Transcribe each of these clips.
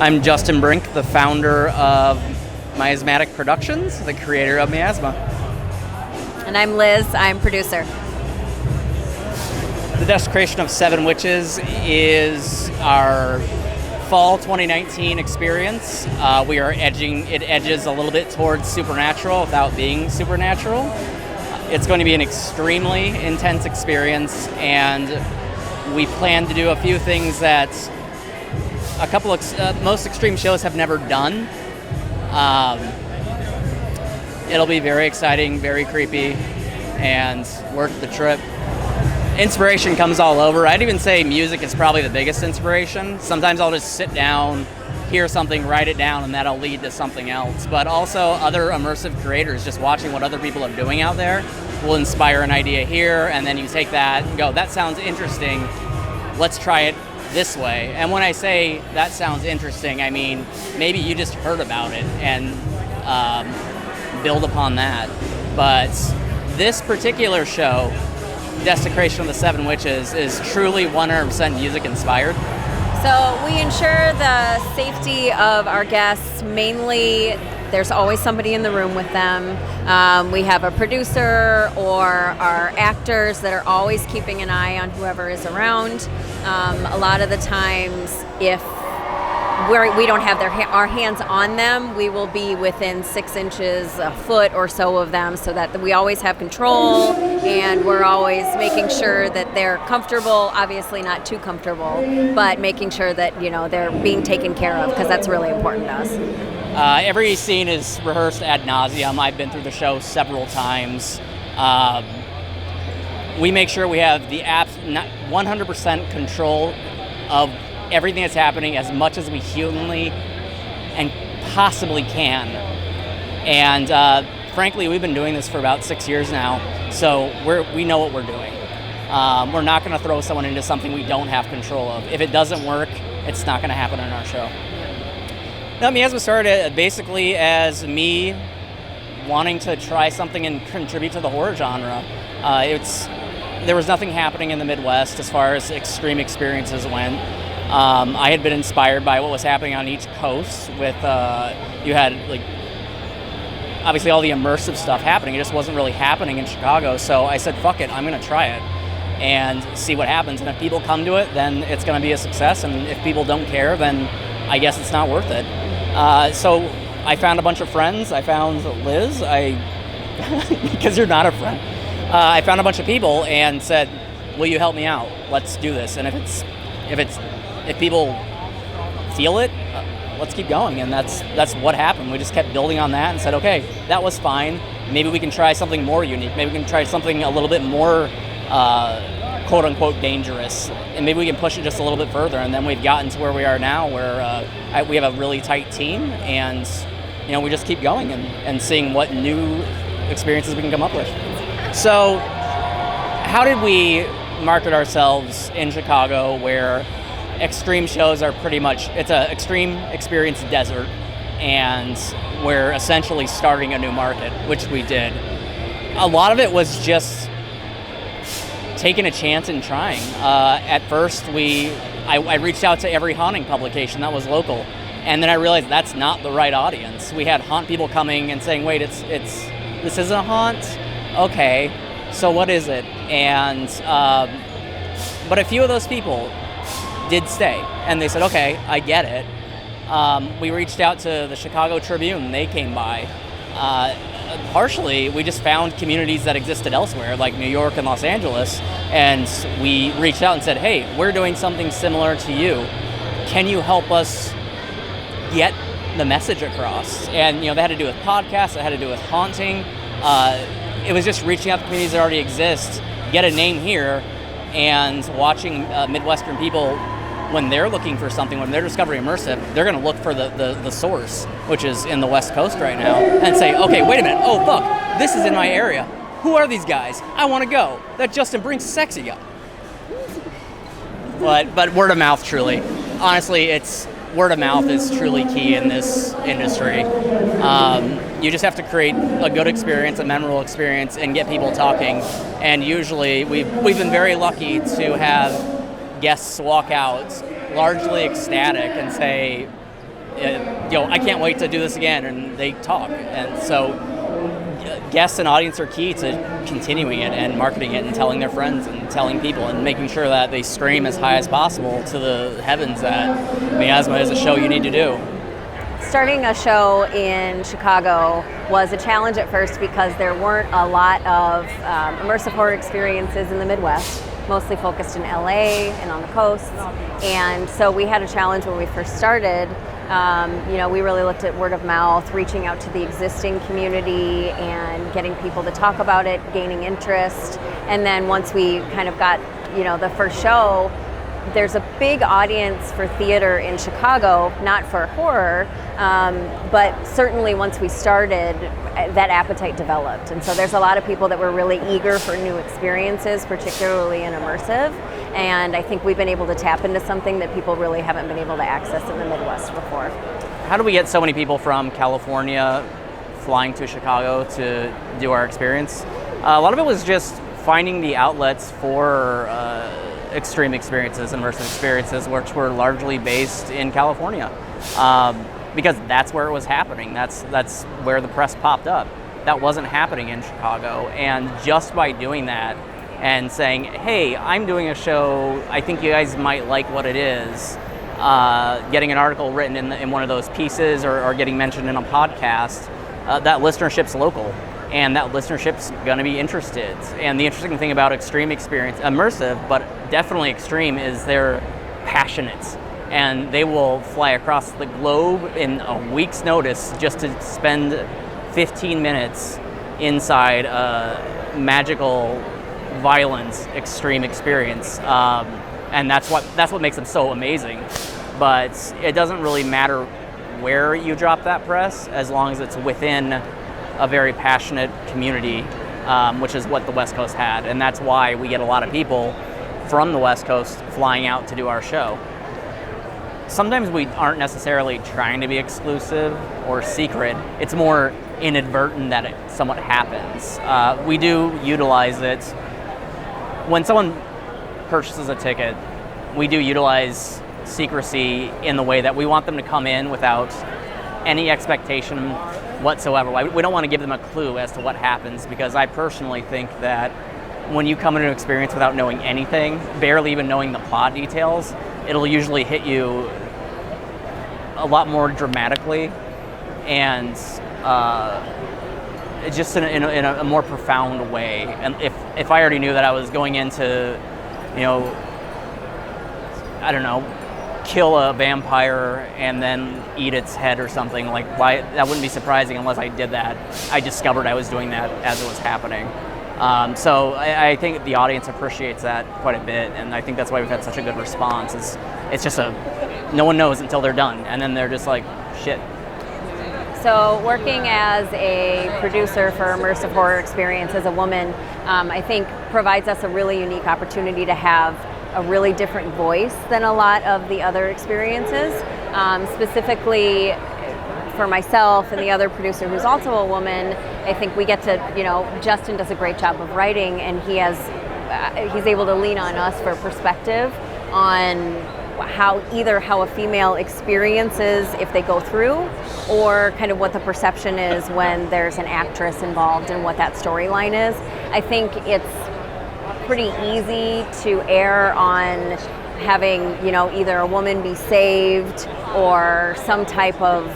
I'm Justin Brink, the founder of Miasma Productions, the creator of Miasma. And I'm Liz, I'm producer. The Desecration of 7 Witches is our fall 2019 experience. It edges a little bit towards supernatural without being supernatural. It's going to be an extremely intense experience, and we plan to do a few things that a couple of most extreme shows have never done. It'll be very exciting, very creepy, and worth the trip. Inspiration comes all over. I'd even say music is probably the biggest inspiration. Sometimes I'll just sit down, hear something, write it down, and that'll lead to something else. But also other immersive creators, just watching what other people are doing out there will inspire an idea here, and then you take that and go, that sounds interesting, let's try it this way. And when I say that sounds interesting, I mean maybe you just heard about it and build upon that. But this particular show, Desecration of the 7 Witches, is truly 100% music inspired. So we ensure the safety of our guests. Mainly, there's always somebody in the room with them. We have a producer or our actors that are always keeping an eye on whoever is around. A lot of the times, if we don't have our hands on them, we will be within 6 inches, a foot or so of them, so that we always have control, and we're always making sure that they're comfortable, obviously not too comfortable, but making sure that they're being taken care of, because that's really important to us. Every scene is rehearsed ad nauseum. I've been through the show several times. We make sure we have the 100% control of everything that's happening as much as we humanly and possibly can. And frankly, we've been doing this for about 6 years now, so we know what we're doing. We're not going to throw someone into something we don't have control of. If it doesn't work, it's not going to happen in our show. Now, Miasma started basically as me wanting to try something and contribute to the horror genre. There was nothing happening in the Midwest as far as extreme experiences went. I had been inspired by what was happening on each coast with, you had obviously all the immersive stuff happening. It just wasn't really happening in Chicago. So I said, fuck it, I'm going to try it and see what happens. And if people come to it, then it's going to be a success. And if people don't care, then I guess it's not worth it. So I found a bunch of friends. I found Liz, because you're not a friend. I found a bunch of people and said, will you help me out? Let's do this. And if people feel it, let's keep going. And that's what happened. We just kept building on that and said, okay, that was fine. Maybe we can try something more unique. Maybe we can try something a little bit more quote unquote dangerous. And maybe we can push it just a little bit further. And then we've gotten to where we are now, where we have a really tight team, and we just keep going and seeing what new experiences we can come up with. So how did we market ourselves in Chicago, where extreme shows are pretty much, it's an extreme experience desert, and we're essentially starting a new market, which we did. A lot of it was just taking a chance and trying. At first, I reached out to every haunting publication that was local, and then I realized that's not the right audience. We had haunt people coming and saying, wait, this isn't a haunt? Okay, so what is it? And but a few of those people did stay, and they said, okay, I get it. We reached out to the Chicago Tribune. They came by. Partially, we just found communities that existed elsewhere, like New York and Los Angeles, and we reached out and said, hey, we're doing something similar to you. Can you help us get the message across? And that had to do with podcasts, it had to do with haunting. It was just reaching out to communities that already exist, get a name here, and watching Midwestern people, when they're looking for something, when they're discovering immersive, they're going to look for the source, which is in the West Coast right now, and say, okay, wait a minute, oh fuck, this is in my area. Who are these guys? I want to go. That Justin Brink's sexy guy. But word of mouth, truly. Honestly, word of mouth is truly key in this industry. You just have to create a good experience, a memorable experience, and get people talking. And usually, we've been very lucky to have guests walk out largely ecstatic and say, I can't wait to do this again, and they talk. And so guests and audience are key to continuing it and marketing it and telling their friends and telling people and making sure that they scream as high as possible to the heavens that Miasma is a show you need to do. Starting a show in Chicago was a challenge at first because there weren't a lot of immersive horror experiences in the Midwest, mostly focused in LA and on the coast. And so we had a challenge when we first started. We really looked at word of mouth, reaching out to the existing community and getting people to talk about it, gaining interest. And then once we kind of got, the first show, there's a big audience for theater in Chicago, not for horror, but certainly once we started, that appetite developed. And so there's a lot of people that were really eager for new experiences, particularly in immersive. And I think we've been able to tap into something that people really haven't been able to access in the Midwest before. How do we get so many people from California flying to Chicago to do our experience? A lot of it was just finding the outlets for extreme experiences, immersive experiences, which were largely based in California, because that's where it was happening. That's where the press popped up. That wasn't happening in Chicago, and just by doing that and saying, "Hey, I'm doing a show. I think you guys might like what it is," getting an article written in one of those pieces or getting mentioned in a podcast, that listenership's local. And that listenership's going to be interested. And the interesting thing about extreme experience, immersive, but definitely extreme, is they're passionate. And they will fly across the globe in a week's notice just to spend 15 minutes inside a magical, violent, extreme experience. And that's what makes them so amazing. But it doesn't really matter where you drop that press, as long as it's within a very passionate community, which is what the West Coast had. And that's why we get a lot of people from the West Coast flying out to do our show. Sometimes we aren't necessarily trying to be exclusive or secret. It's more inadvertent that it somewhat happens. We do utilize it. When someone purchases a ticket, we do utilize secrecy in the way that we want them to come in without any expectation whatsoever. We don't want to give them a clue as to what happens, because I personally think that when you come into an experience without knowing anything, barely even knowing the plot details, it'll usually hit you a lot more dramatically and just in a more profound way. And if I already knew that I was going into, kill a vampire and then eat its head or something, why that wouldn't be surprising unless I did that. I discovered I was doing that as it was happening. So I think the audience appreciates that quite a bit, and I think that's why we've had such a good response. It's just no one knows until they're done, and then they're just like, shit. So working as a producer for Immersive Horror Experience as a woman, I think provides us a really unique opportunity to have a really different voice than a lot of the other experiences. Specifically for myself and the other producer who's also a woman, I think we get to, Justin does a great job of writing, and he's able to lean on us for perspective on how a female experiences if they go through, or kind of what the perception is when there's an actress involved and what that storyline is. I think it's pretty easy to err on having, either a woman be saved or some type of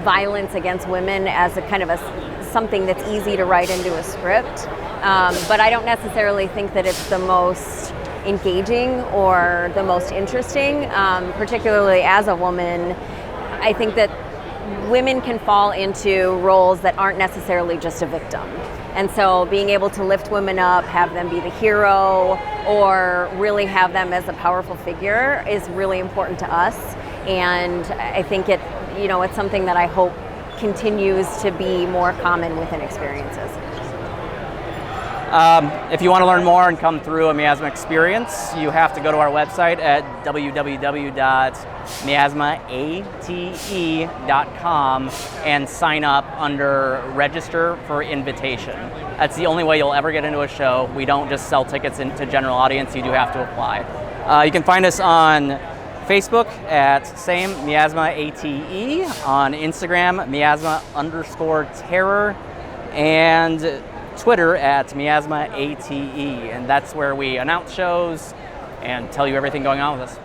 violence against women as a kind of something that's easy to write into a script. But I don't necessarily think that it's the most engaging or the most interesting, particularly as a woman. I think that women can fall into roles that aren't necessarily just a victim. And so being able to lift women up, have them be the hero, or really have them as a powerful figure is really important to us. And I think it's something that I hope continues to be more common within experiences. If you want to learn more and come through a Miasma experience, you have to go to our website at www.miasmaate.com and sign up under register for invitation. That's the only way you'll ever get into a show. We don't just sell tickets to general audience, you do have to apply. You can find us on Facebook at same Miasma ATE, on Instagram Miasma_terror, and Twitter at Miasma ATE, and that's where we announce shows and tell you everything going on with us.